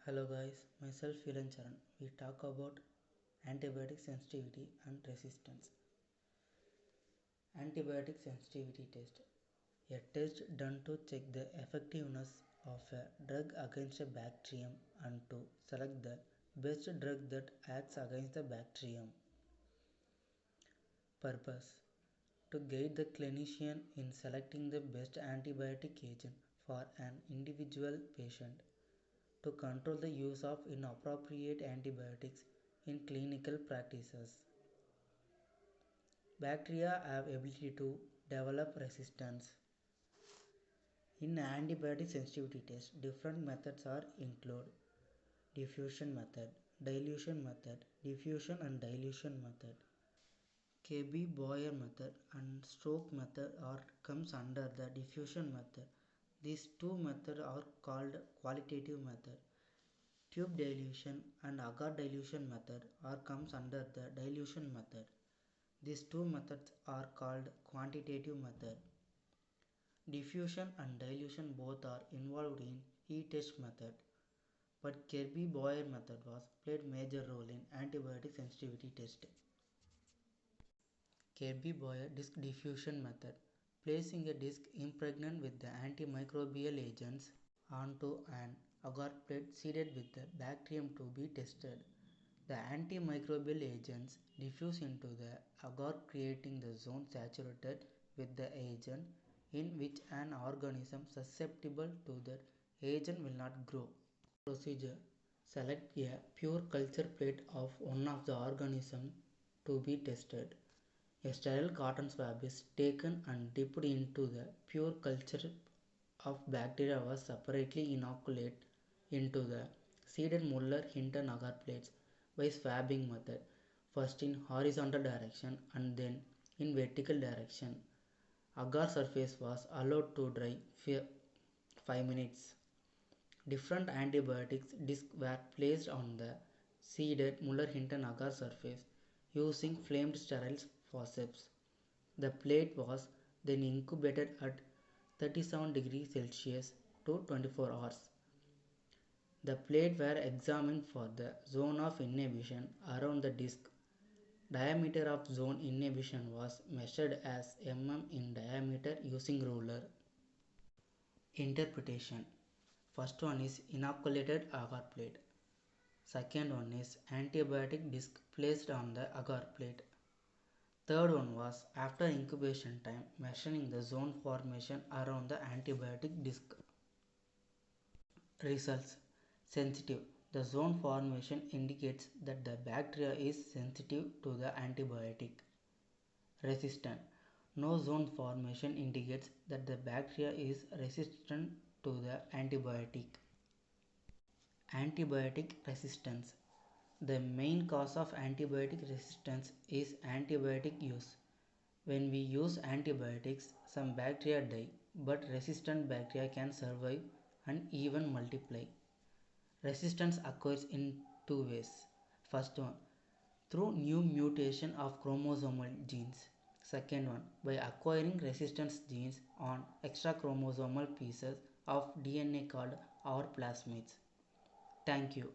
Hello guys, myself Vilan Charan. We talk about antibiotic sensitivity and resistance. Antibiotic sensitivity test. A test done to check the effectiveness of a drug against a bacterium and to select the best drug that acts against the bacterium. Purpose: to guide the clinician in selecting the best antibiotic agent for an individual patient, to control the use of inappropriate antibiotics in clinical practices. Bacteria have ability to develop resistance. In antibiotic sensitivity test, different methods are included: diffusion method, dilution method, diffusion and dilution method. Kirby bauer method and stroke method are comes under the diffusion method. These two methods are called qualitative method. Tube dilution and agar dilution method are comes under the dilution method. These two methods are called quantitative method. Diffusion and dilution both are involved in e-test method, but Kirby bauer method was played major role in antibiotic sensitivity test. Kirby bauer disc diffusion method: placing a disc impregnated with the antimicrobial agents onto an agar plate seeded with the bacterium to be tested. The antimicrobial agents diffuse into the agar, creating the zone saturated with the agent in which an organism susceptible to that agent will not grow. Procedure: select a pure culture plate of one of the organisms to be tested. A sterile cotton swab is taken and dipped into the pure culture of bacteria was separately inoculated into the seeded Muller-Hinton agar plates by swabbing method, first in horizontal direction and then in vertical direction. Agar surface was allowed to dry for 5 minutes. Different antibiotics discs were placed on the seeded Muller-Hinton agar surface using flamed sterile forceps. The plate was then incubated at 37 degrees Celsius to 24 hours. The plate were examined for the zone of inhibition around the disc. Diameter of zone inhibition was measured as in diameter using ruler. Interpretation: first one is inoculated agar plate. Second one is antibiotic disc placed on the agar plate. Third one was after incubation time measuring the zone formation around the antibiotic disc. Results: sensitive. The zone formation indicates that the bacteria is sensitive to the antibiotic. Resistant. No zone formation indicates that the bacteria is resistant to the antibiotic. Antibiotic resistance. The main cause of antibiotic resistance is antibiotic use. When we use antibiotics, some bacteria die, but resistant bacteria can survive and even multiply. Resistance occurs in two ways. First one, through new mutation of chromosomal genes. Second one, by acquiring resistance genes on extra chromosomal pieces of DNA called our plasmids. Thank you.